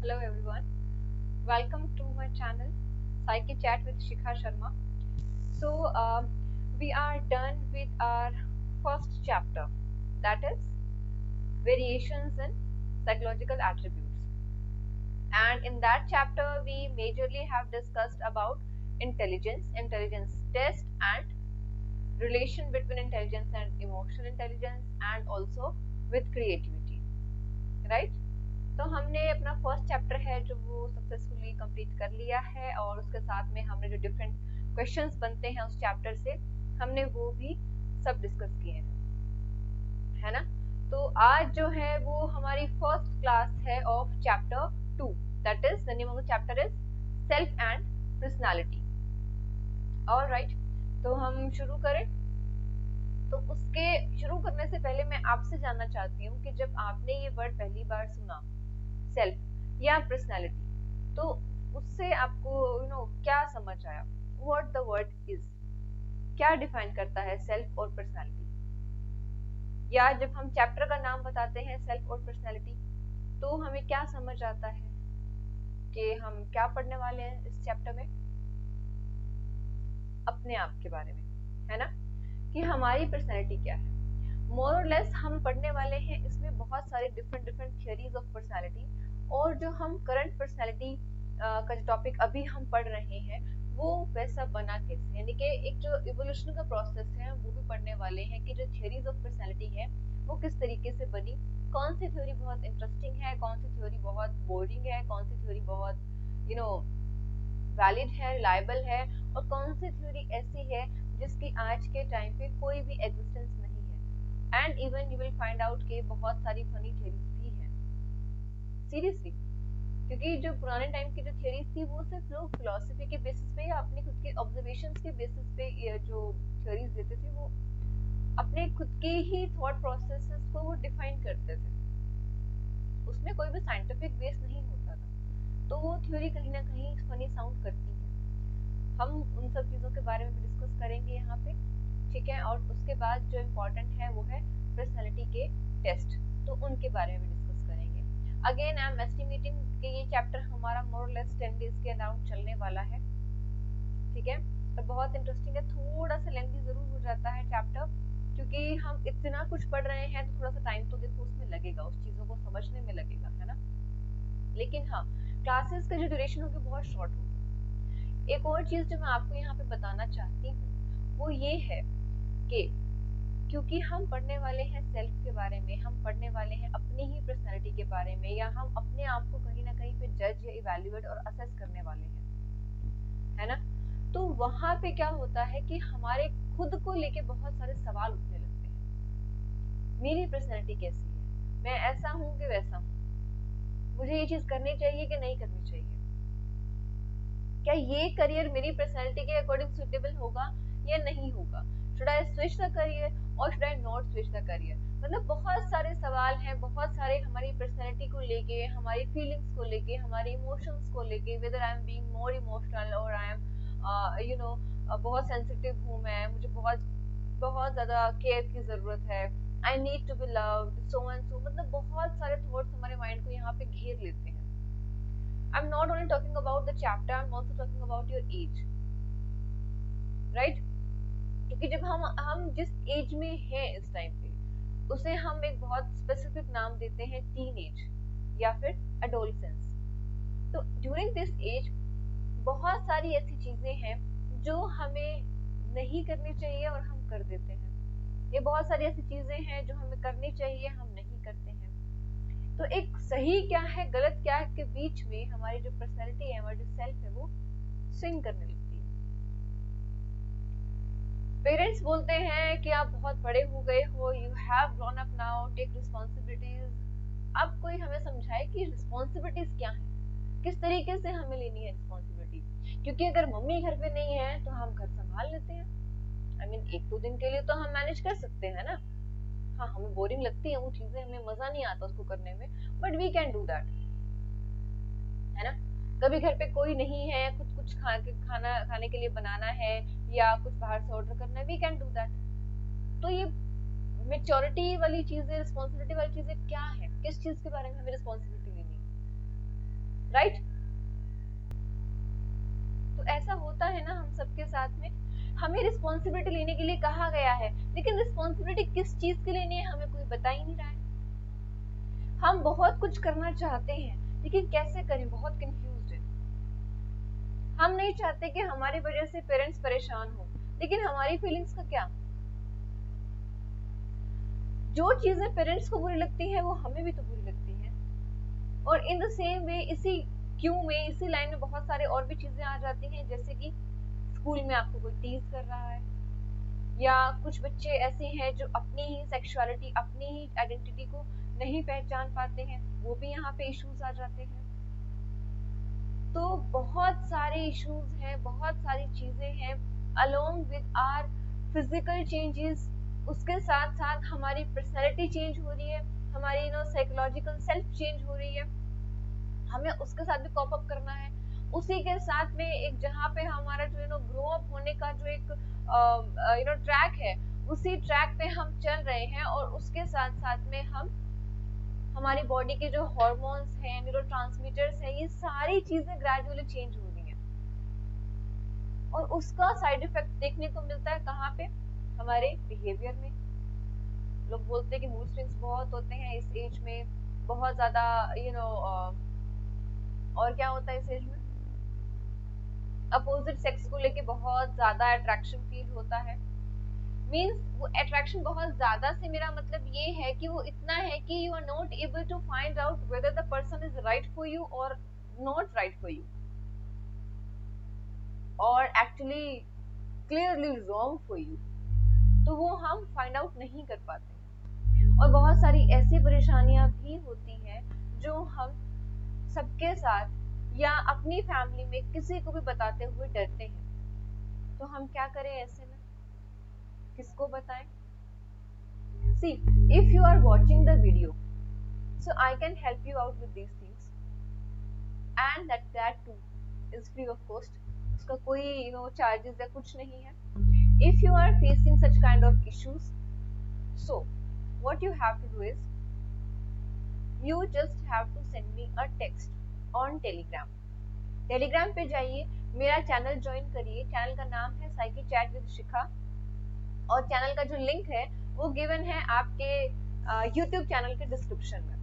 Hello everyone, welcome to my channel Psyche Chat with Shikha Sharma. So we are done with our first chapter, that is variations in psychological attributes. And in that chapter we majorly have discussed about intelligence test, and relation between intelligence and emotional intelligence, and also with creativity, right? तो हमने अपना first chapter है जो वो successfully complete कर लिया है, और उसके साथ में हमने जो डिफरेंट क्वेश्चंस बनते हैं उस चैप्टर से हमने वो भी सब डिस्कस किए हैं, है ना। तो आज जो है वो हमारी फर्स्ट क्लास है of chapter 2, that is the name of the chapter is self and personality. Alright, तो हम शुरू करें। तो उसके शुरू करने से पहले मैं आपसे जानना चाहती हूँ कि जब आपने ये वर्ड पहली बार सुना, सेल्फ या पर्सनालिटी, तो उससे आपको क्या समझ आया? व्हाट द वर्ड इज, क्या डिफाइन करता है सेल्फ और पर्सनालिटी? या जब हम चैप्टर का नाम बताते हैं सेल्फ और पर्सनालिटी, तो हमें क्या समझ आता है कि हम क्या पढ़ने वाले हैं इस चैप्टर में? अपने आप के बारे में, है ना, कि हमारी पर्सनालिटी क्या है। मोर और लेस हम पढ़ने वाले हैं इसमें बहुत सारे different different theories of personality, और जो हम करंट पर्सनालिटी का जो टॉपिक अभी हम पढ़ रहे हैं वो वैसा बना कैसे, यानी कि एक जो इवोल्यूशन का प्रोसेस है वो भी पढ़ने वाले हैं कि जो थियोरीज ऑफ पर्सनालिटी है वो किस तरीके से बनी, कौन सी थ्योरी बहुत इंटरेस्टिंग है, कौन सी थ्योरी बहुत बोरिंग है, कौन सी थ्योरी बहुत वैलिड है, रिलायबल है, और कौन सी थ्योरी ऐसी है जिसकी आज के टाइम पे कोई भी एग्जिस्टेंस नहीं है। And even you will find out कि बहुत सारी फनी थ्योरीज भी हैं, सीरियसली। क्योंकि जो पुराने टाइम की जो थ्योरीज थी वो सिर्फ लोग फिलोसफी के बेसिस पे या अपने खुद के ऑब्जर्वेशंस के बेसिस पे जो थ्योरीज देते थे वो अपने खुद के ही थॉट प्रोसेसेस को वो डिफाइन करते थे, उसमें कोई भी साइंटिफिक बेस नहीं होता था। तो वो थ्योरी कहीं ना कहीं फनी साउंड करती है। हम उन सब चीज़ों के बारे में भी डिस्कस करेंगे यहाँ पे, ठीक है। और उसके बाद जो इम्पोर्टेंट है वो है पर्सनालिटी के टेस्ट, तो उनके बारे में भी डिस्कस करेंगे। अगेन आई एम एस्टिमेटिंग कि ये चैप्टर हमारा मोर और लेस 10 डेज के अराउंड चलने वाला है, ठीक है। तो बहुत इंटरेस्टिंग है, थोड़ा सा लेंथी जरूर हो जाता है चैप्टर, क्योंकि हम इतना कुछ पढ़ रहे हैं तो थोड़ा सा टाइम तो देखो उसमें लगेगा, उस चीज़ों को समझने में लगेगा, है ना। लेकिन हाँ, क्लासेस का जो ड्यूरेशन होगी बहुत शॉर्ट होगी। एक और चीज जो मैं आपको यहाँ पे बताना चाहती हूँ वो ये है कि क्योंकि हम पढ़ने वाले हैं सेल्फ के बारे में, हम पढ़ने वाले हैं अपनी ही पर्सनालिटी के बारे में, या हम अपने आप को कहीं ना कहीं पे जज या इवेल्युएट और असेस करने वाले हैं, है ना। तो वहां पे क्या होता है कि हमारे खुद को लेके बहुत सारे सवाल उठने लगते हैं। मेरी पर्सनालिटी कैसी है, मैं ऐसा हूँ कि वैसा हूँ, मुझे ये चीज करनी चाहिए कि नहीं करनी चाहिए, क्या ये करियर मेरी पर्सनालिटी के अकॉर्डिंग सुटेबल होगा या नहीं होगा, should I switch the career और should I not switch the career. मतलब बहुत सारे सवाल हैं, बहुत सारे हमारी पर्सनालिटी को लेके, हमारी फीलिंग्स को लेके, हमारे इमोशंस को लेके, whether I am being more emotional और आई एम बहुत सेंसिटिव हूँ मैं, मुझे बहुत बहुत ज्यादा केयर की जरूरत है, I need to be loved, so and so. मतलब बहुत सारे थॉट्स हमारे माइंड को यहाँ पे घेर लेते हैं। I'm not only talking about the chapter, I'm also talking about your age, right? क्योंकि जब हम जिस एज में हैं इस टाइम पे, उसे हम एक बहुत स्पेसिफिक नाम देते हैं टीन एज या फिर एडोलसेंस। तो ड्यूरिंग दिस एज बहुत सारी ऐसी चीजें हैं जो हमें नहीं करनी चाहिए और हम कर देते हैं। ये बहुत सारी ऐसी चीजें हैं जो हमें करनी चाहिए, हम नहीं करते हैं। तो एक सही क्या है गलत क्या है के बीच में हमारी जो पर्सनैलिटी है, हमारी जो सेल्फ है, वो स्विंग करने लगती है। पेरेंट्स बोलते हैं कि आप बहुत बड़े हो गए हो, you have grown up now, take responsibilities. अब कोई हमें समझाए कि रिस्पॉन्सिबिलिटीज क्या है, किस तरीके से हमें लेनी है रिस्पॉन्सिबिलिटी। क्योंकि अगर मम्मी घर पे नहीं है तो हम घर संभाल लेते हैं, आई मीन एक दो दिन के लिए तो हम मैनेज कर सकते हैं ना। हाँ, हमें बोरिंग लगती है वो चीजें, हमें मजा नहीं आता उसको करने में, but we can do that, है ना। कभी घर पे कोई नहीं है, खुद कुछ खाना खाने के लिए बनाना है या कुछ बाहर से ऑर्डर करना है, वी कैन डू दैट। तो ये मेच्योरिटी वाली चीजें, रिस्पॉन्सिबिलिटी वाली चीजें क्या है, किस चीज के बारे में हमें रिस्पॉन्सिबिलिटी लेनी है? राइट। तो ऐसा होता है ना हम सबके साथ में, हमें रिस्पॉन्सिबिलिटी लेने के लिए कहा गया है, लेकिन रिस्पॉन्सिबिलिटी किस चीज के लेनी है हमें कोई बता ही नहीं रहा है। हम बहुत कुछ करना चाहते हैं लेकिन कैसे करें, बहुत कंफ्यूज्ड है। हम नहीं चाहते कि हमारी वजह से पेरेंट्स परेशान हो, लेकिन हमारी फीलिंग्स का क्या। जो चीजें पेरेंट्स को बुरी लगती है वो हमें भी तो बुरी लगती है। और इन द सेम वे इसी क्यों में, इसी लाइन में बहुत सारे और भी चीजें आ जाती हैं, जैसे कि स्कूल में आपको कोई टीज कर रहा है, या कुछ बच्चे ऐसे हैं जो अपनी ही सेक्सुअलिटी, अपनी ही आइडेंटिटी को नहीं पहचान पाते हैं, वो भी यहाँ पे इश्यूज आ जाते हैं। तो बहुत सारे इश्यूज हैं, बहुत सारी चीजें हैं along with our physical changes. उसके साथ साथ हमारी पर्सनैलिटी चेंज हो रही है, हमारी साइकोलॉजिकल सेल्फ चेंज हो रही है, हमें उसके साथ भी कॉप अप करना है। उसी के साथ में एक जहाँ पे हमारा जो ग्रो अप होने का जो एक ट्रैक है, उसी ट्रैक पे हम चल रहे हैं, और उसके साथ साथ में हम हमारी बॉडी के जो हार्मोन्स हैं, न्यूरोट्रांसमीटर्स हैं, ये सारी चीजें ग्रेजुअली चेंज हो रही हैं। और उसका साइड इफेक्ट देखने को मिलता है कहाँ पे, हमारे बिहेवियर में। लोग बोलते हैं कि मूड स्विंग्स बहुत होते हैं इस एज में, बहुत ज्यादा और क्या होता है इस एज में, अपोजिट सेक्स को लेके बहुत ज्यादा अट्रैक्शन फील होता है। मीन्स वो अट्रैक्शन बहुत ज्यादा से मेरा मतलब ये है कि वो इतना है कि you are not able to find out whether the person is right for you और नॉट राइट फॉर यू, और actually clearly wrong for you. तो वो हम फाइंड आउट नहीं कर पाते। और बहुत सारी ऐसी परेशानियां भी होती हैं जो हम सबके साथ या अपनी फैमिली में किसी को भी बताते हुए डरते हैं। तो हम क्या करें ऐसे में, किसको बताएं? See, if you are watching the video, so I can help you out with these things, and that too is free of cost. उसका कोई charges या कुछ नहीं है. If you are facing such kind of issues, so what you have to do is you just have to send me a text on Telegram. Telegram पे जाइए, मेरा channel join करिए। चैनल का नाम है साइकी चैट विद शिखा, और channel का जो लिंक है वो गिवन है आपके YouTube चैनल के डिस्क्रिप्शन में।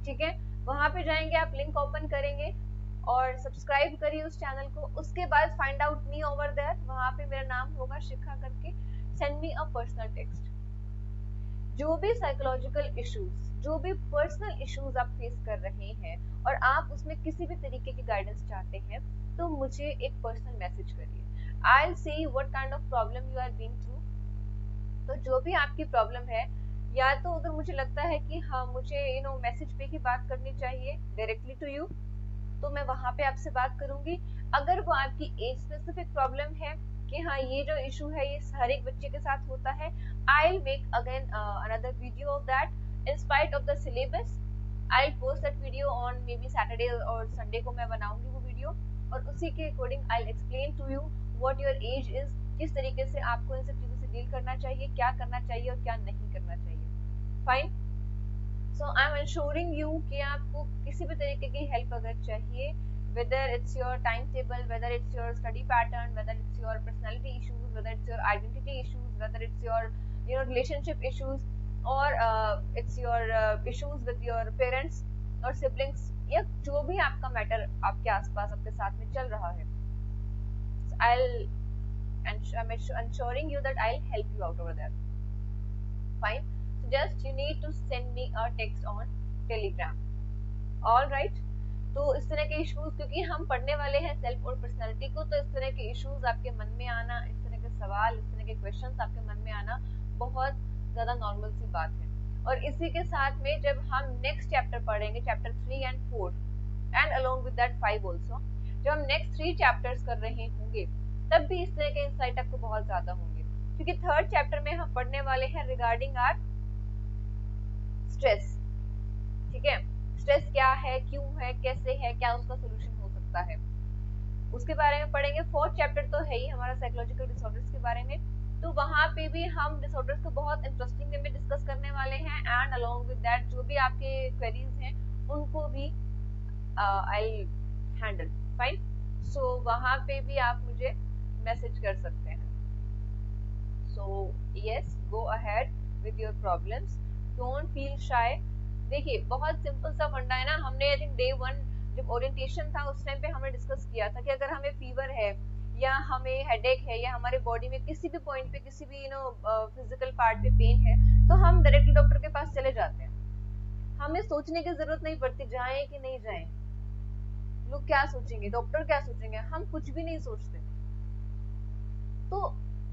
ठीक है, वहां पे जाएंगे आप, लिंक ओपन करेंगे और सब्सक्राइब करिए उस चैनल को। उसके बाद find out me over there, वहां पे मेरा नाम होगा शिखा करके, send me a personal text. जो भी साइकोलॉजिकल इश्यूज, जो भी पर्सनल इश्यूज आप फेस कर रहे हैं और आप उसमें किसी भी तरीके की गाइडेंस चाहते हैं, तो मुझे एक पर्सनल मैसेज करिए। I will see what kind of problem you are being through. तो जो भी आपकी प्रॉब्लम है, या तो अगर मुझे लगता है कि हाँ मुझे मैसेज पे ही बात करनी चाहिए डायरेक्टली टू यू, तो मैं वहां पे आपसे बात करूंगी। अगर वो आपकी एज स्पेसिफिक प्रॉब्लम है कि हाँ ये जो इशू है ये हर एक बच्चे के साथ होता है, I will make again another video of that in spite of the syllabus. I will post that video on maybe Saturday और संडे को मैं बनाऊंगी वो वीडियो, और उसी के according I will explain to you what your age is, किस तरीके से आपको इन सब चीजों से डील करना चाहिए, क्या करना चाहिए और क्या नहीं करना चाहिए। Fine. So I am ensuring you कि आपको किसी भी तरीके की हेल्प अगर चाहिए, whether it's your timetable, whether it's your study pattern, whether it's your personality issues, whether it's your identity issues, whether it's your relationship issues, or it's your issues with your parents or siblings, या जो भी आपका matter आपके आसपास आपके साथ में चल रहा है, I'm ensuring you that I'll help you out over there. Fine. So just you need to send me a text on Telegram. All right. तो इस तरह के इश्यूज, क्योंकि हम पढ़ने वाले हैं सेल्फ और पर्सनालिटी को, तो इस तरह के इश्यूज आपके मन में आना, इस तरह के सवाल, इस तरह के क्वेश्चंस आपके मन में आना बहुत ज्यादा नॉर्मल सी बात है। और इसी के साथ में जब हम नेक्स्ट चैप्टर पढ़ेंगे, chapter 3 and 4 and along with that 5 also, जब हम नेक्स्ट 3 चैप्टर्स कर रहे होंगे, तब भी इस तरह के इंसाइट आपको बहुत ज्यादा होंगे, क्योंकि थर्ड चैप्टर में हम पढ़ने वाले हैं रिगार्डिंग आर स्ट्रेस। ठीक है, स्ट्रेस क्या है, क्यों है, कैसे है, क्या उसका सोल्यूशन हो सकता है, उसके बारे में पढ़ेंगे। फोर्थ चैप्टर तो है ही हमारा साइकोलॉजिकल डिसऑर्डर्स के बारे में, तो वहां पे भी हम डिसऑर्डर्स को बहुत इंटरेस्टिंग वे में डिस्कस करने वाले हैं, एंड अलोंग विद दैट जो भी आपके क्वेरीज हैं उनको भी आई हैंडल, फाइन। सो वहां पे भी आप मुझे मैसेज कर सकते हैं। So yes, go ahead with your problems, don't feel shy. देखिए बहुत सिंपल सा फंडा है ना, हमने आई थिंक डे 1 जब ओरिएंटेशन था उस टाइम पे हमने डिस्कस किया था कि अगर हमें फीवर है या हमें हेडेक है या हमारे बॉडी में किसी भी पॉइंट पे किसी भी फिजिकल पार्ट पे पेन है तो हम डायरेक्टली डॉक्टर के पास चले जाते हैं। हमें सोचने की जरूरत नहीं पड़ती जाएं कि नहीं जाएं, लोग क्या सोचेंगे, डॉक्टर क्या सोचेंगे, हम कुछ भी नहीं सोचते। तो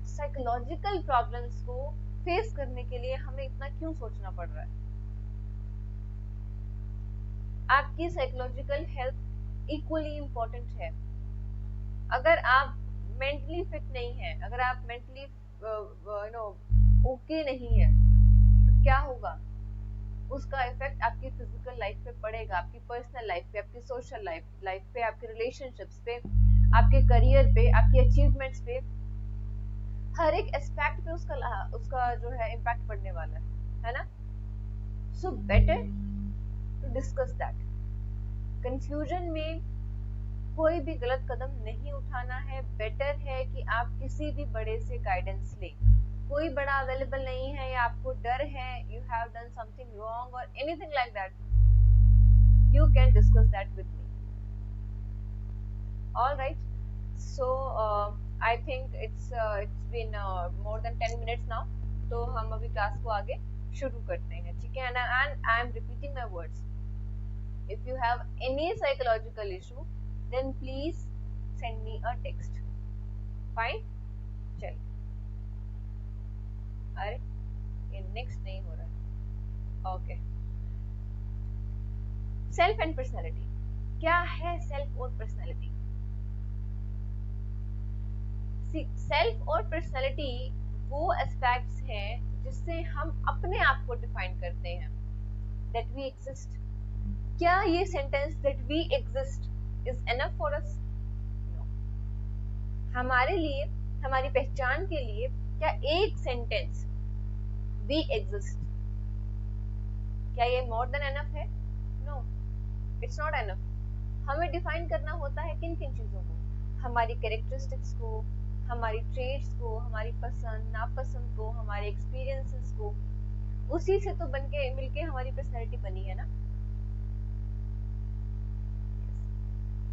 साइकोलॉजिकल प्रॉब्लम्स को फेस करने के लिए हमें इतना क्यों सोचना पड़ रहा है? आपकी साइकोलॉजिकल हेल्थ इक्वली इम्पोर्टेंट है। अगर आप मेंटली फिट नहीं है, अगर आप मेंटली ओके नहीं है तो क्या होगा? उसका इफेक्ट आपकी फिजिकल लाइफ पे पड़ेगा, आपकी पर्सनल लाइफ पे, आपकी सोशल लाइफ पे, आपके रिलेशनशिप्स पे, आपके करियर पे, आपकी अचीवमेंट्स पे, हर एक एस्पेक्ट पे उसका जो है इम्पैक्ट पड़ने वाला है ना? So better to discuss that. Confusion में कोई भी गलत कदम नहीं उठाना है। बेटर है कि आप किसी भी बड़े से गाइडेंस लें। कोई बड़ा अवेलेबल नहीं है या आपको डर है, you have done something wrong और anything like that, you can discuss that with me. All right, so I think it's been more than 10 minutes now, तो हम अभी क्लास को आगे शुरू करते हैं, ठीक है? and I am repeating my words. If you have any psychological issue then please send me a text. Fine, चलिए। अरे ये नेक्स्ट नहीं हो रहा। Okay, self and personality. क्या है सेल्फ और पर्सनालिटी? सेल्फ और पर्सनालिटी वो एस्पेक्ट्स हैं जिससे हम अपने आप को डिफाइन करते हैं। That we exist. क्या ये sentence that we exist is enough for us? No. हमारे लिए, हमारी पहचान के लिए क्या एक सेंटेंस वी एग्जिस्ट, क्या ये मोर देन एनफ है? No, it's not enough. हमें डिफाइन करना होता है किन किन चीजों को, हमारी कैरेक्टरिस्टिक्स को, हमारी ट्रेड्स को, हमारी पसंद नापसंद को, हमारे एक्सपीरियंसेस को। उसी से तो बनके मिलके हमारी पर्सनैलिटी बनी है ना।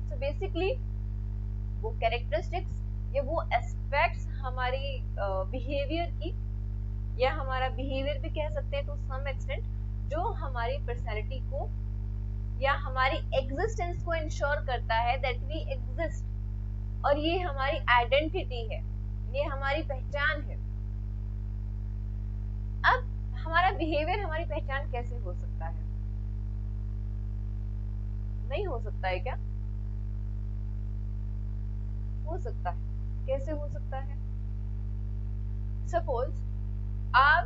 सो बेसिकली वो कैरेक्टरिस्टिक्स या वो एस्पेक्ट्स हमारी बिहेवियर की, या हमारा बिहेवियर भी कह सकते हैं टू सम एक्सटेंट, जो हमारी पर्सनैलिटी को या हमारी एग्जिस्टेंस को इंश्योर करता है दैट वी एग्जिस्ट। और ये हमारी आइडेंटिटी है, ये हमारी पहचान है। अब हमारा बिहेवियर हमारी पहचान कैसे हो सकता है? नहीं हो सकता है क्या? हो सकता है। कैसे हो सकता है? सपोज आप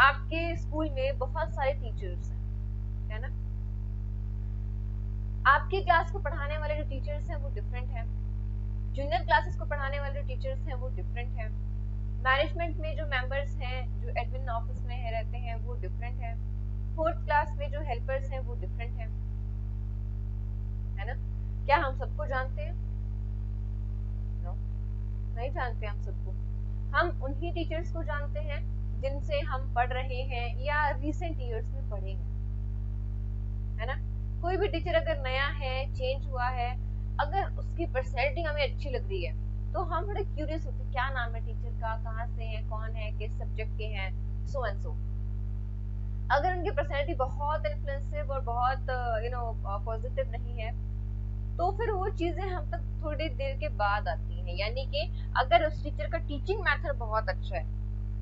आपके स्कूल में बहुत सारे टीचर्स हैं, है ना? आपकी क्लास को पढ़ाने वाले जो टीचर्स हैं वो डिफरेंट हैं, जूनियर क्लासेस को पढ़ाने वाले जो टीचर्स हैं वो डिफरेंट हैं, मैनेजमेंट में जो मेंबर्स हैं, जो एडमिन ऑफिस में रहते हैं वो डिफरेंट हैं, फोर्थ क्लास में जो हेल्पर्स हैं वो डिफरेंट हैं, है ना? क्या हम सबको जानते हैं? नो, नहीं जानते हम सबको। हम उन्हीं टीचर्स को जानते हैं जिनसे हम पढ़ रहे हैं या रिसेंट ईयर्स में पढ़े हैं, है ना? कोई भी टीचर अगर नया है, चेंज हुआ है, अगर उसकी पर्सनैलिटी हमें अच्छी लग रही है तो हम थोड़े क्यूरियस होते हैं, क्या नाम है टीचर का, कहाँ से है, कौन है, किस सब्जेक्ट के हैं, सो एंड सो। अगर उनकी पर्सनैलिटी बहुत इन्फ्लुएंसिव और बहुत पॉजिटिव नहीं है तो फिर वो चीजें हम तक थोड़ी देर के बाद आती हैं। यानी कि अगर उस टीचर का टीचिंग मेथड बहुत अच्छा है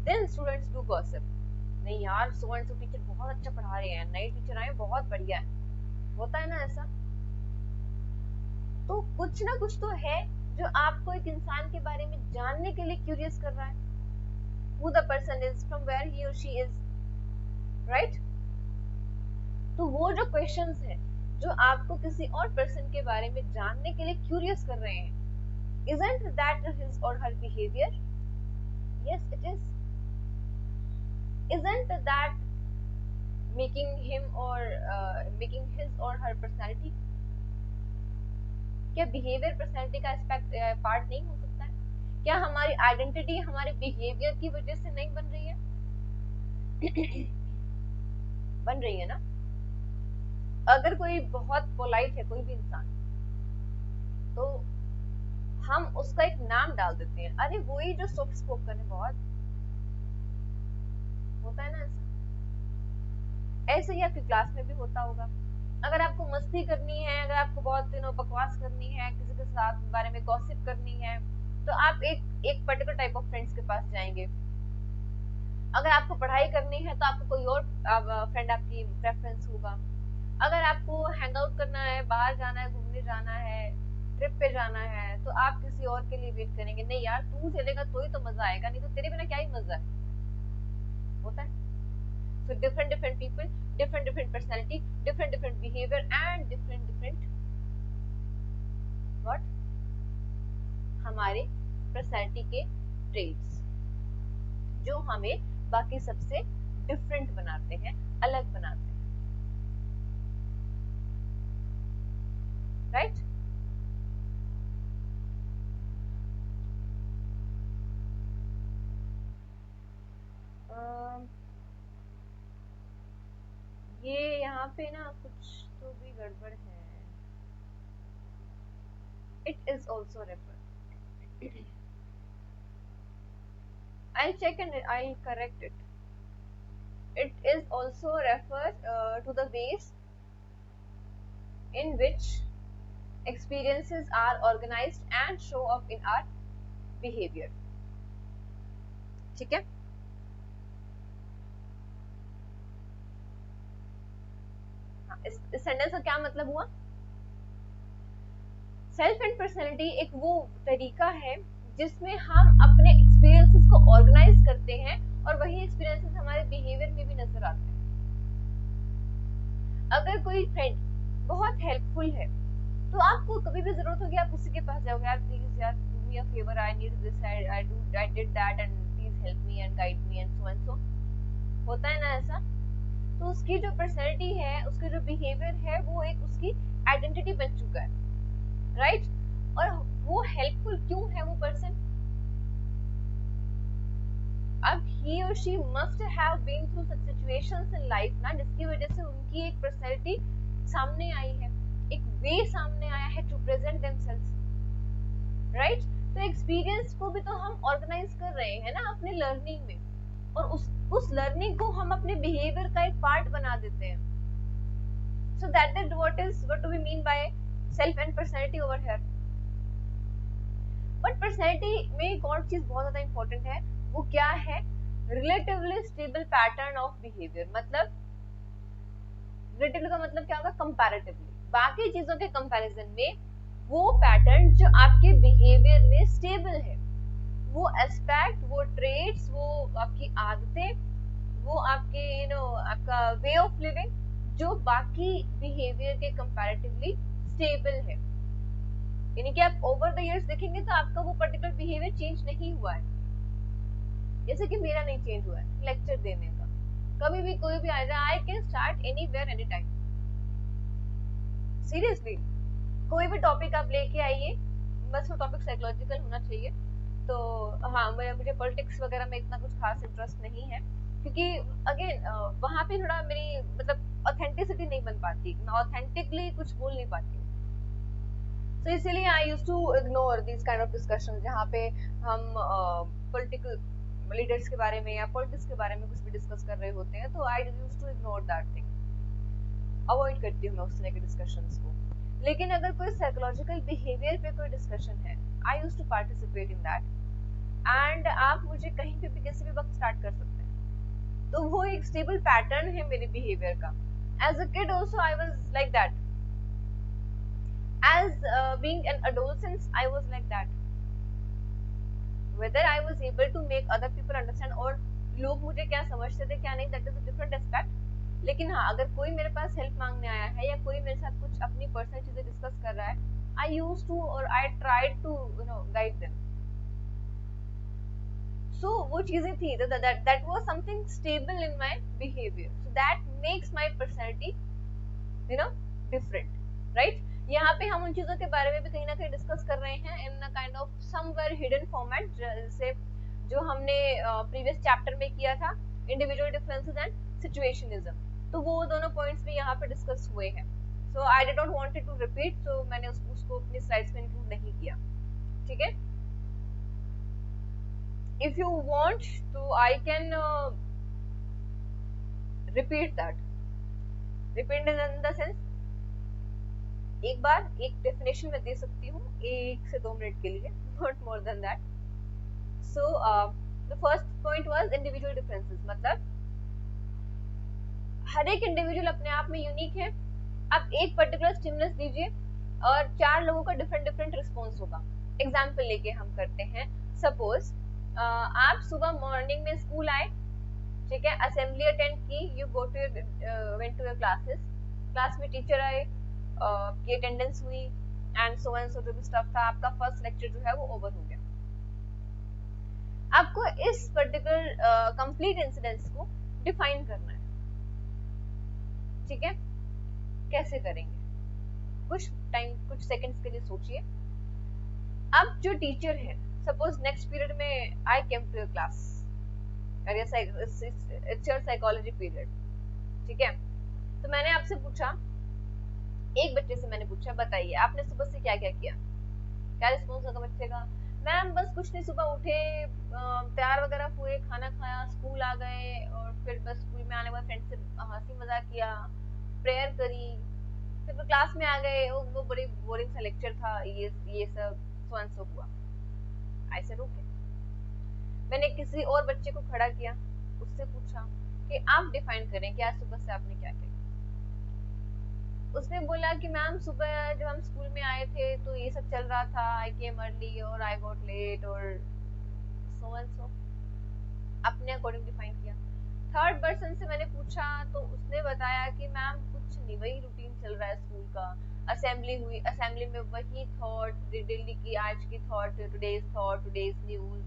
देन स्टूडेंट्स डू गॉसिप, नहीं यार सो एंड सो टीचर बहुत अच्छा पढ़ा रहे हैं, नए टीचर आए बहुत बढ़िया है, होता है ना ऐसा? तो कुछ ना कुछ तो है जो आपको एक इंसान के बारे में जानने के लिए क्यूरियस कर रहा है, who the person is, from where he or she is, right? तो वो जो क्वेश्चंस हैं जो आपको किसी और पर्सन के बारे में जानने के लिए क्यूरियस कर रहे हैं, isn't that his or her behavior? Yes, it is. Isn't that making him और मेकिंग हिज और हर पर्सनैलिटी? क्या बिहेवियर पर्सनैलिटी का एस्पेक्ट पार्ट नहीं हो सकता है? क्या हमारी आइडेंटिटी हमारे बिहेवियर की वजह से नहीं बन रही है? बन रही है ना। अगर कोई बहुत पोलाइट है, कोई भी इंसान, तो हम उसका एक नाम डाल देते हैं, अरे वही जो सॉफ्ट स्पोकन है, बहुत होता है ना ऐसा। ऐसे ही आपकी क्लास में भी होता होगा। अगर आपको मस्ती करनी है, अगर आपको बहुत बकवास करनी है, किसी के साथ बारे में गॉसिप करनी है, तो आप एक पर्टिकुलर टाइप ऑफ फ्रेंड्स के पास जाएंगे। अगर आपको पढ़ाई करनी है तो आपको कोई और फ्रेंड आपकी प्रेफरेंस होगा। अगर आपको हैंग आउट करना है, बाहर जाना है, घूमने जाना है, ट्रिप पे जाना है, तो आप किसी और के लिए वेट करेंगे। नहीं यार, तू चलेगा तो ही तो मजा आएगा, नहीं तो तेरे बिना क्या ही मजा है। होता है। So different people, different personality, different behavior and different what हमारे पर्सनैलिटी के ट्रेट्स जो हमें बाकी सबसे डिफरेंट बनाते हैं, अलग बनाते हैं, राइट? ये यहाँ पे ना कुछ तो भी गड़बड़ है। It is also refer, I'll check and I'll correct it. It is also refer to the ways in which experiences are organized and show up in our behavior. ठीक है? इस सेंटेंस का क्या मतलब हुआ? सेल्फ एंड पर्सनैलिटी एक वो तरीका है जिसमें हम अपने एक्सपीरियंसेस को ऑर्गेनाइज करते हैं और वही एक्सपीरियंसेस हमारे बिहेवियर में भी नजर आते हैं। अगर कोई फ्रेंड बहुत हेल्पफुल है तो आपको कभी भी जरूरत होगी आप उसी के पास जाओगे, यार प्लीज यार do me a favour, I need this, I did that and please help me and guide me and so. होता है ना ऐसा। तो उसकी जो पर्सनैलिटी है, उसका जो बिहेवियर है, वो एक उसकी आइडेंटिटी बन चुका है, राइट? और वो हेल्पफुल क्यों है वो पर्सन? अब he or she must have been through such situations in life ना, जिसकी वजह से उनकी एक पर्सनैलिटी सामने आई है, एक वे सामने आया है टू प्रेजेंट देमसेल्व्स, राइट? तो एक्सपीरियंस को भी तो हम ऑर्गेनाइज कर रहे हैं ना अपने लर्निंग में, और उस लर्निंग को हम अपने बिहेवियर का एक पार्ट बना देते हैं। So that is what do we mean by self and personality over here. But personality में एक और चीज बहुत ज्यादा इंपॉर्टेंट है, वो क्या है? Relatively stable pattern of behaviour. मतलब रिलेटिवली का मतलब क्या होगा? कंपैरेटिवली, बाकी चीजों के कंपैरिजन में वो पैटर्न जो आपके बिहेवियर में स्टेबल है, वो एस्पेक्ट, वो ट्रेट्स, वो आपकी आदतें, वो आपके आपका वे ऑफ लिविंग जो बाकी बिहेवियर के कंपैरेटिवली स्टेबल है। यानी कि आप ओवर द इयर्स देखेंगे तो आपका वो पर्टिकुलर बिहेवियर चेंज नहीं हुआ है, जैसे कि मेरा नहीं चेंज हुआ है लेक्चर देने का। कभी भी कोई भी आएगा, I can start anywhere any time, seriously. कोई भी टॉपिक आप लेके आइए, बस वो टॉपिक साइकोलॉजिकल होना चाहिए। तो हाँ, मुझे पॉलिटिक्स वगैरह में इतना कुछ खास इंटरेस्ट नहीं है, क्योंकि अगेन वहां पे थोड़ा मेरी मतलब ऑथेंटिसिटी नहीं बन पाती, मैं ऑथेंटिकली कुछ बोल नहीं पाती। तो इसीलिए I used to ignore this kind of discussion जहाँ पे हम पॉलिटिकल लीडर्स के बारे में या पॉलिटिक्स के बारे में कुछ भी डिस्कस कर रहे होते हैं, तो I used to ignore that thing, avoid करती हूँ मैं उस तरह के डिस्कशंस को। लेकिन अगर कोई साइकोलॉजिकल बिहेवियर पे कोई डिस्कशन है, I used to participate in that, and आप मुझे कहीं पे भी किसी भी वक्त स्टार्ट कर सकते हैं। तो वो एक स्टेबल पैटर्न है मेरे बिहेवियर का। As a kid also I was like that, as being an adolescent I was like that, whether I was able to make other people understand और लोग मुझे क्या समझते थे क्या नहीं, that is a different aspect। लेकिन हाँ, अगर कोई मेरे पास हेल्प मांगने आया है या कोई मेरे साथ कुछ अपनी पर्सनल चीजें डिस्कस कर रहा है, I used to or I tried to guide them। So वो चीजें थी, that was something stable in my behavior, so that makes my personality different, right? यहाँ पे हम उन चीजों के बारे में भी कहीं ना कहीं डिस्कस कर रहे हैं in a kind of somewhere hidden format, जैसे जो हमने प्रीवियस चैप्टर में किया था, इंडिविजुअल डिफरेंसेस एंड सिचुएशनिज्म, तो वो दोनों पॉइंट्स भी यहाँ पे डिस्कस हुए हैं। So I did not wanted to repeat, सो मैंने उसको अपनी स्लाइड्स में इंक्लूड नहीं किया, ठीक है। इफ यू वांट तो I can repeat that, repeat in the sense एक बार एक डेफिनेशन मैं दे सकती हूँ 1 से 2 मिनट के लिए, not more than that. So the first point was individual differences, मतलब हर एक इंडिविजुअल अपने आप में यूनिक है। आप एक पर्टिकुलर स्टिमुलस दीजिए और 4 लोगों का डिफरेंट डिफरेंट रिस्पॉन्स होगा। एग्जाम्पल लेके हम करते हैं, सपोज आप सुबह मॉर्निंग में स्कूल आए, ठीक है, असेंबली अटेंड की, you go to went to your classes, class में टीचर आए, की अटेंडेंस हुई एंड सो जो भी स्टफ था, आपका फर्स्ट लेक्चर जो है वो ओवर हो गया। आपको इस पर्टिकुलर कंप्लीट इंसिडेंस को डिफाइन करना है, ठीक है। कैसे करेंगे? कुछ टाइम, कुछ सेकंड्स के लिए सोचिए। अब जो टीचर है, सपोज नेक्स्ट पीरियड में I came to your class, it's your psychology period, ठीक है। तो मैंने आपसे पूछा, एक बच्चे से मैंने पूछा, बताइए आपने सुबह से क्या क्या किया? क्या रिस्पॉन्स होगा बच्चे का? मैम बस कुछ नहीं, सुबह उठे, तैयार वगैरह हुए, खाना खाया, स्कूल आ गए और फिर बस स्कूल में आने के बाद फ्रेंड से हंसी मजाक किया, प्रेयर करी, फिर क्लास में आ गए, वो बड़ी बोरिंग सा लेक्चर था, ये सब सो हुआ। ऐसे रोके। मैंने किसी और बच्चे को खड़ा किया, उससे पूछा कि आप डिफाइन करें कि आज सुबह से आपने क्या किया। उसने बोला कि मैम सुबह जब हम स्कूल में आए थे तो ये सब चल रहा था, आई केम अर्ली और आई गॉट लेट और सो एंड सो, अपने अकॉर्डिंग डिफाइन किया। थर्ड पर्सन से मैंने पूछा तो उसने बताया कि मैम कुछ नहीं, वही रूटीन चल रहा है स्कूल का, असेंबली हुई, असेंबली में वही थॉट, दिल्ली की आज की thought, today's news,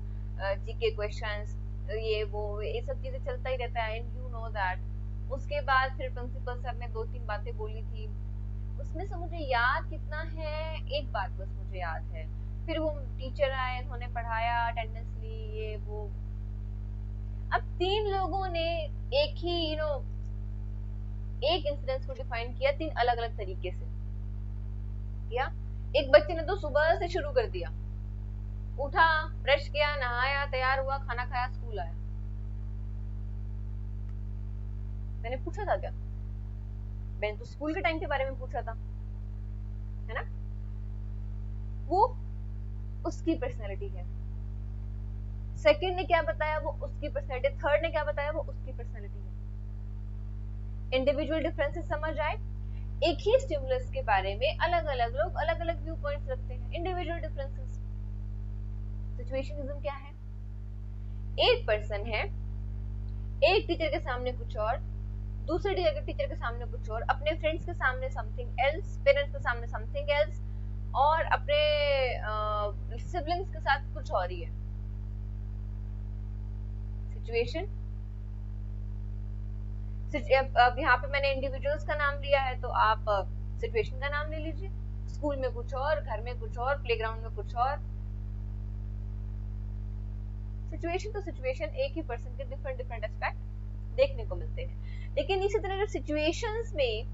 GK questions, ये सब चीजें चलता ही रहता है, एंड यू नो दैट। उसके बाद फिर प्रिंसिपल सर ने 2-3 बातें बोली थी, उसमें से मुझे याद कितना है, एक बात बस मुझे याद है। फिर वो टीचर आए, उन्होंने पढ़ाया, अटेंडेंस ली, ये वो। अब 3 लोगों ने एक ही एक इंसिडेंस को डिफाइन किया 3 अलग अलग तरीके से किया। एक बच्चे ने तो सुबह से शुरू कर दिया, उठा, ब्रश किया, नहाया, तैयार हुआ, खाना खाया, स्कूल आया। मैंने पूछा था क्या? मैंने तो स्कूल के टाइम के बारे में पूछा था, है ना। वो उसकी पर्सनैलिटी है। सेकंड ने क्या बताया, वो उसकी पर्सनैलिटी। थर्ड ने क्या बताया, वो उसकी पर्सनैलिटी है। इंडिविजुअल डिफरेंसेस समझ आए। एक ही स्टिमुलस के बारे में अलग अलग लोग अलग अलग व्यू पॉइंट्स रखते हैं, इंडिविजुअल डिफरेंसेस। सिचुएशनिज्म क्या है? एक पर्सन है, एक टीचर के सामने कुछ और, दूसरे टीचर के सामने कुछ और, अपने फ्रेंड्स के सामने समथिंग एल्स, पेरेंट्स के सामने समथिंग एल्स, और अपने सिबलिंग्स के साथ कुछ और ही है। सिचुएशन। अब यहाँ पे मैंने इंडिविजुअल्स का नाम लिया है, तो आप सिचुएशन का नाम ले लीजिए। स्कूल में कुछ और, घर में कुछ और, प्लेग्राउंड में कुछ और। सिचुएशन तो सिचुएशन, एक ही पर्सन के डिफरेंट डिफरेंट एस्पेक्ट देखने को मिलते हैं। लेकिन इसी तरह जब सिचुएशंस में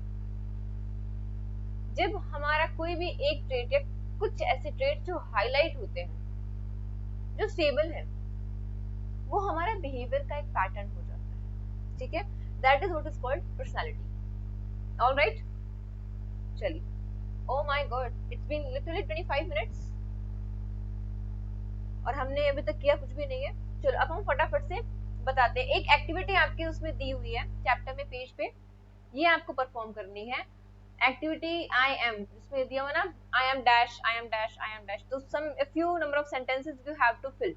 जब हमारा कोई भी एक ट्रेट या कुछ ऐसे ट्रेट जो हाईलाइट होते हैं, जो स्टेबल है, वो हमारा बिहेवियर का एक पैटर्न हो जाता है, ठीक है। That is what is called personality. Alright, चलिए। Oh my god, it's been literally 25 minutes और हमने अभी तक किया कुछ भी नहीं है। चलो अब हम फटाफट से बताते हैं। एक एक्टिविटी आपके उसमें दी हुई है चैप्टर में, पेज पे, ये आपको परफॉर्म करनी है। एक्टिविटी आई एम, जिसमें दिया हुआ ना, I am dash, I am dash, I am dash, तो some few number of sentences you have to fill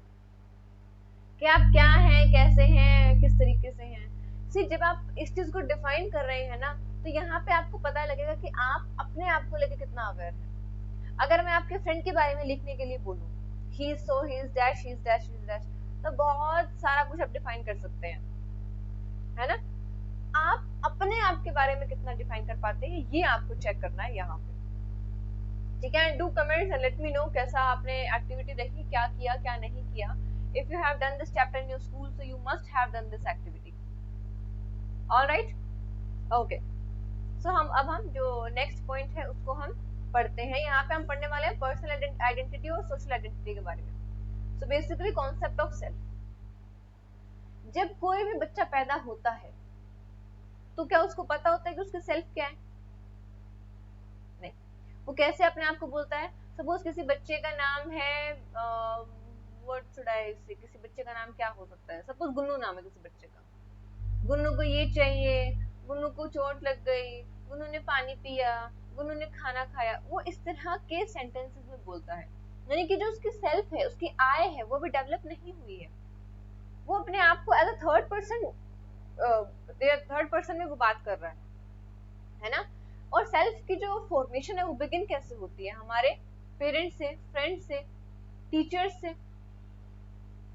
कि आप क्या हैं, कैसे हैं, किस तरीके से हैं। सी, जब आप इस चीज को डिफाइन कर रहे हैं ना, तो यहाँ पे आपको पता लगेगा कि आप अपने आप को लेकर कितना अवेयर हैं। अगर मैं आपके फ्रेंड के बारे में लिखने के लिए बोलूं, he is so, he is dash, he is dash, he is dash, तो बहुत सारा कुछ आप डिफाइन कर सकते हैं, है ना। आप अपने आप के बारे में कितना डिफाइन कर पाते हैं ये आपको चेक करना है यहाँ पे, ठीक है। Do comments and let me know कैसा आपने एक्टिविटी देखी, क्या किया क्या नहीं किया। If you have done this chapter in your school so you must have done this activity, alright, okay. So हम जो नेक्स्ट पॉइंट है उसको हम पढ़ते हैं। यहाँ पे हम पढ़ने वाले हैं पर्सनल आइडेंटिटी और सोशल आइडेंटिटी के बारे में। So basically concept of self. जब कोई भी बच्चा पैदा होता है तो क्या उसको पता होता है कि उसकी सेल्फ क्या है? नहीं। वो कैसे अपने आप को बोलता है? सपोज किसी बच्चे का नाम है व्हाट शुड आई से, किसी बच्चे का नाम क्या हो सकता है, सपोज गुन्नू नाम है किसी बच्चे का, गुन्नू को ये चाहिए, गुन्नू को चोट लग गई, गुन्नू ने पानी पिया, गुन्नू ने खाना खाया। वो इस तरह के सेंटेंसेस में बोलता है, यानी कि जो उसकी सेल्फ है, उसकी आई है, वो भी डेवलप नहीं हुई है। वो अपने आप को एज अ थर्ड पर्सन में वो बात कर रहा है ना। और सेल्फ की जो फॉर्मेशन है वो बिगिन कैसे होती है? हमारे पेरेंट्स से, फ्रेंड्स से, टीचर्स से,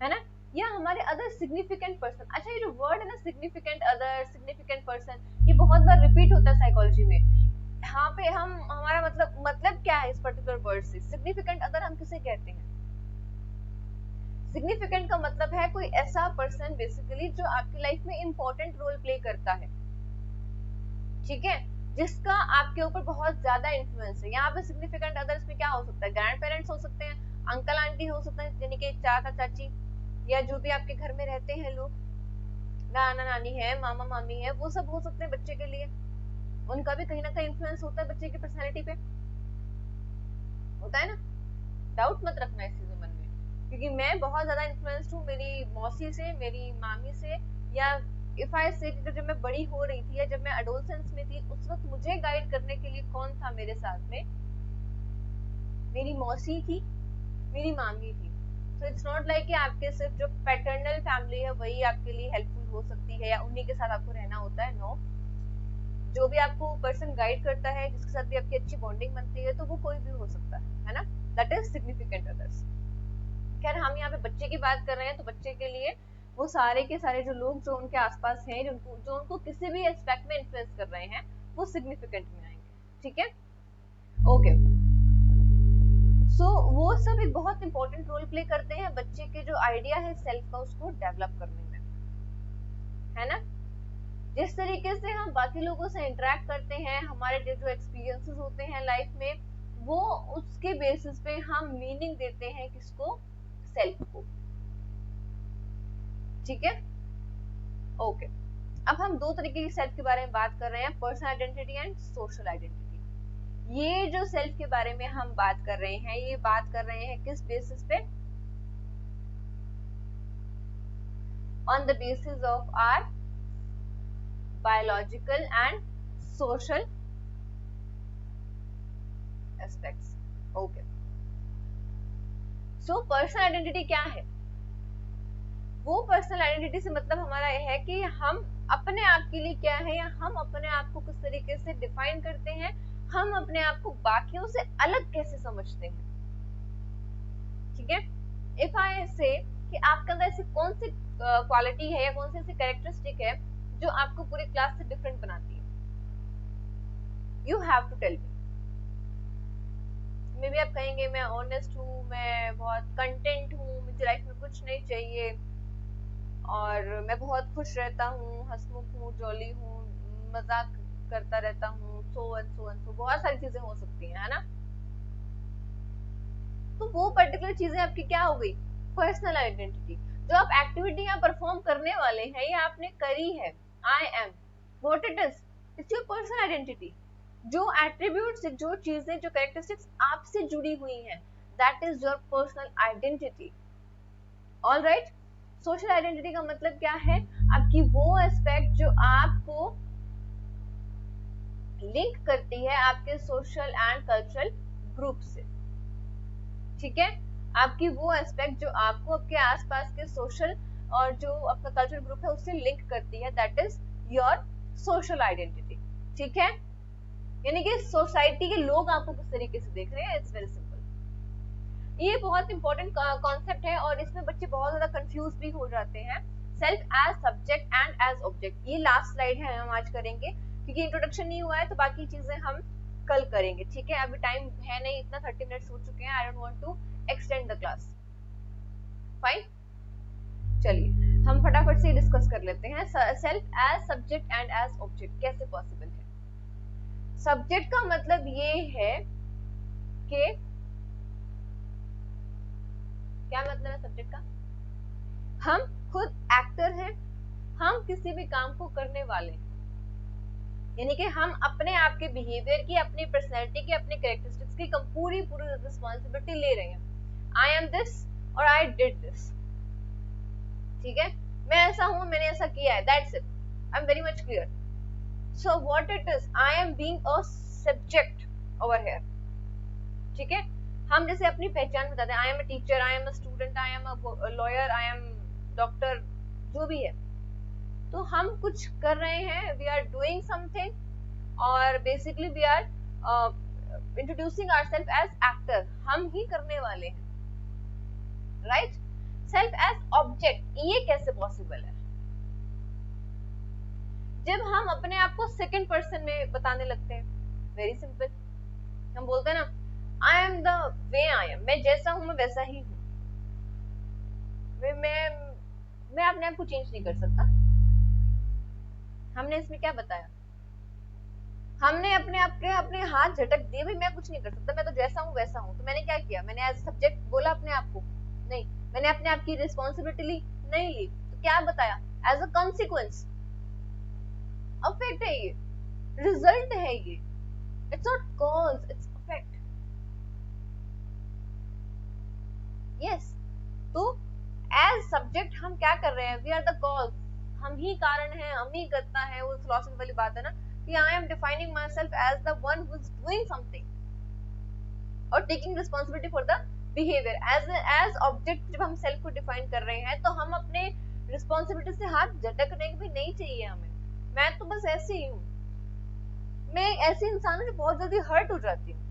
है ना, या हमारे अदर सिग्निफिकेंट पर्सन। अच्छा, ये जो वर्ड है ना सिग्निफिकेंट अदर, सिग्निफिकेंट पर्सन, ये बहुत बार रिपीट होता है साइकोलॉजी में। यहाँ पे हम हमारा मतलब क्या है इस पर्टिकुलर वर्ड से? सिग्निफिकेंट अदर हम किसे कहते हैं? सिग्निफिकेंट का मतलब है कोई ऐसा पर्सन बेसिकली जो आपकी लाइफ में इंपॉर्टेंट रोल प्ले करता है, ठीक है, जिसका आपके ऊपर बहुत ज्यादा इन्फ्लुएंस है। यहाँ पे सिग्निफिकेंट अदर्स में क्या हो सकता है? ग्रैंड पेरेंट्स हो सकते हैं, अंकल आंटी हो सकते हैं, यानी कि चाचा चाची, या जो भी आपके घर में रहते हैं लोग, नाना नानी है, मामा मामी है, वो सब हो सकते हैं बच्चे के लिए। उनका भी कहीं ना कहीं इन्फ्लुएंस होता है बच्चे की पर्सनैलिटी पे, होता है ना। डाउट मत रखना इस चीज में मन में, क्योंकि मैं बहुत ज्यादा इन्फ्लुएंस्ड हूँ मेरी मौसी से, मेरी मामी से, या इफ आई से जब मैं बड़ी हो रही थी या जब मैं एडोलसेंस में थी, उस वक्त मुझे गाइड करने के लिए कौन था मेरे साथ में? मेरी मौसी थी, मेरी मामी थी। सो इट्स नॉट लाइक कि आपके सिर्फ जो पैटर्नल फैमिली है वही आपके लिए हेल्पफुल हो सकती है या उन्हीं के साथ आपको रहना होता है। नो, जो भी आपको पर्सन गाइड करता है, जिसके साथ भी आपकी अच्छी बॉन्डिंग बनती है, तो वो कोई भी हो सकता है ना। That is significant others. खैर, हम यहाँ पे बच्चे की बात कर रहे हैं, तो बच्चे के लिए वो सारे के सारे जो लोग जो उनके आसपास हैं, जो उनको किसी भी एस्पेक्ट में इन्फ्लुएंस कर रहे हैं, वो सिग्निफिकेंट में आएंगे, ठीक है, ओके। सो वो सब एक बहुत इंपॉर्टेंट रोल प्ले करते हैं बच्चे के जो आइडिया है सेल्फ का, उसको डेवलप करने में, है ना। जिस तरीके से हम बाकी लोगों से इंटरेक्ट करते हैं, हमारे जो एक्सपीरियंसेस होते हैं लाइफ में, वो उसके बेसिस पे हम मीनिंग देते हैं किसको? सेल्फ को, ठीक है, ओके। अब हम दो तरीके की सेल्फ के बारे में बात कर रहे हैं, personal identity and social identity. ये जो सेल्फ के बारे में हम बात कर रहे हैं, ये बात कर रहे हैं किस बेसिस पे? On the basis of our biological and social aspects, okay. So personal identity क्या है? वो पर्सनल आइडेंटिटी से मतलब हमारा यह है कि हम अपने आप के लिए क्या है, या हम अपने आप को किस तरीके से डिफाइन करते हैं, हम अपने आप को बाकियों से अलग कैसे समझते हैं, ठीक है। इफ आई से कि आपके अंदर ऐसी कौन सी क्वालिटी है या कौन सी ऐसी कैरेक्टरिस्टिक है जो आपको पूरी क्लास से डिफरेंट बनाती है, you have to tell me. Maybe आप कहेंगे मैं ऑनेस्ट हूँ, मैं बहुत कंटेंट हूँ, मुझे लाइफ में कुछ नहीं चाहिए, और मैं बहुत खुश रहता हूँ, हंसमुख हूँ, जॉली हूँ, मजाक करता रहता हूँ, सो एंड सो एंड सो, बहुत सारी चीजें हो सकती हैं, है ना। तो वो पर्टिकुलर चीजें आपकी क्या हो गई? Personal identity. जो आप एक्टिविटी यहाँ परफॉर्म करने वाले हैं या आपने करी है, I am what it is, it's your personal identity. जो एट्रीब्यूट्स, जो चीजें, जो कैरेक्टरिस्टिक्स आपसे जुड़ी हुई हैं, that is your personal identity, alright. Social identity का मतलब क्या है? आपकी वो एस्पेक्ट जो आपको लिंक करती है आपके सोशल एंड कल्चरल ग्रुप से, ठीक है। आपकी वो एस्पेक्ट जो आपको आपके आसपास के सोशल और जो आपका कल्चरल ग्रुप है उससे लिंक करती है, that is your social identity, ठीक है। यानी कि सोसाइटी के लोग आपको किस तरीके से देख रहे हैं, इट्स वेरी सिंपल। ये बहुत इंपॉर्टेंट कॉन्सेप्ट है और इसमें बच्चे बहुत ज्यादा कंफ्यूज भी हो जाते हैं। Self as subject and as object, ये लास्ट स्लाइड है, हम आज करेंगे क्योंकि इंट्रोडक्शन नहीं हुआ है, तो बाकी चीजें हम कल करेंगे, ठीक है। अभी टाइम है नहीं इतना, 30 मिनट्स हो चुके हैं, I don't want to extend the class. Fine, चलिए हम फटाफट से डिस्कस कर लेते हैं। Self as subject and as object कैसे पॉसिबल है। सब्जेक्ट का मतलब ये है कि, क्या मतलब है सब्जेक्ट का, हम खुद एक्टर हैं, हम किसी भी काम को करने वाले हैं, यानी कि हम अपने आप के बिहेवियर की, अपनी पर्सनैलिटी की, अपने कैरेक्टरिस्टिक्स की पूरी रिस्पॉन्सिबिलिटी ले रहे हैं। आई एम दिस और आई डिड दिस, ठीक है, मैं ऐसा हूं, मैंने ऐसा किया है, that's it, I am very much clear. So what it is, I am being a subject over here, ठीक है। हम जैसे अपनी पहचान बताते हैं, I am a teacher, I am a student, I am a lawyer, I am doctor, जो भी है, तो हम कुछ कर रहे हैं, वी आर डूइंग समथिंग, और basically we are introducing ourselves as actor, हम ही करने वाले हैं, राइट। सेल्फ एज ऑब्जेक्ट, ये कैसे पॉसिबल है, जब हम अपने आप को सेकंड पर्सन में बताने लगते हैं। वेरी सिंपल, हम बोलते हैं ना, I am the way I am, मैं जैसा हूं मैं वैसा ही हूं, मैं अपने आप को चेंज नहीं कर सकता। हमने इसमें क्या बताया, हमने अपने आप के अपने हाथ झटक दिए, भाई मैं कुछ नहीं कर सकता, मैं तो जैसा हूँ वैसा हूँ। तो मैंने क्या किया, मैंने एज सब्जेक्ट बोला अपने आप को, नहीं, मैंने अपने आप की रिस्पॉन्सिबिलिटी ली, नहीं ली, तो क्या बताया, एज अ कॉन्सिक्वेंस, अफेक्ट है ये, रिजल्ट है ये, it's not cause, it's affect. Yes, तो एज सब्जेक्ट हम क्या कर रहे हैं, वी आर द कॉज, हम ही कारण है, हम ही करता है, वो फिलॉसफी वाली बात है ना कि I am defining myself as the one who is doing something और taking responsibility for the behaviour. As object जब हम सेल्फ को डिफाइन कर रहे हैं, तो हम अपने रिस्पॉन्सिबिलिटी से हाथ झटकने भी नहीं चाहिए हमें। मैं तो बस ऐसे ही हूँ, मैं ऐसी इंसान हूँ जो बहुत जल्दी हर्ट हो जाती हूँ।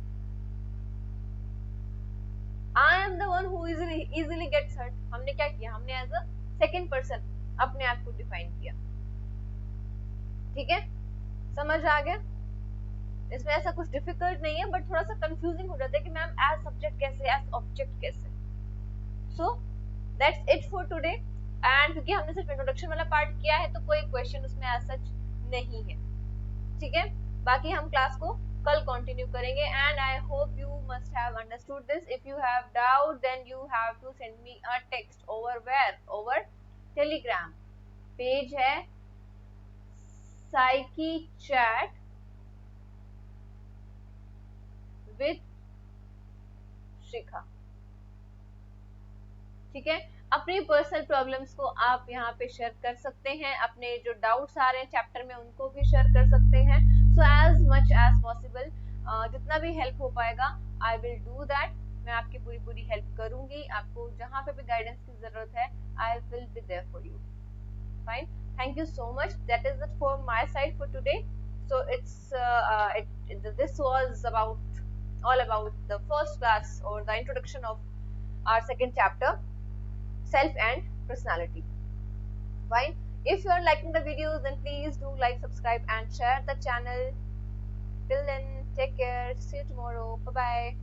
I am the one who easily gets hurt. हमने क्या किया, हमने एज अ सेकंड पर्सन अपने आप को डिफाइन किया, ठीक है, समझ आ गया। इसमें ऐसा कुछ डिफिकल्ट नहीं है, बट थोड़ा सा कंफ्यूजिंग हो जाता है कि मैम एज सब्जेक्ट कैसे, एज ऑब्जेक्ट कैसे। So that's it for today, and क्योंकि हमने सिर्फ इंट्रोडक्शन वाला पार्ट किया है, तो कोई क्वेश्चन उसमें एज सच नहीं है, ठीक है। बाकी हम क्लास को कल कंटिन्यू करेंगे, and I hope you must have understood this. If you have doubt, then you have to send me a text over where, over Telegram, page है साइकी चैट विद शिखा, ठीक है। अपनी पर्सनल प्रॉब्लम्स को आप यहाँ पे share कर सकते हैं, अपने जो डाउट्स आ रहे हैं चैप्टर में उनको भी शेयर कर सकते हैं। So as much as possible, जितना भी हेल्प हो पाएगा आई विल डू दैट, मैं आपकी पूरी हेल्प करूंगी। आपको जहाँ पे भी गाइडेंस की जरूरत है, I will be there for you. Fine, thank you so much, that is it for my side for today. So this was all about the first class or the introduction of our second chapter, self and personality. Fine, if you are liking the videos, then please do like, subscribe and share the channel. Till then, take care, see you tomorrow, bye bye.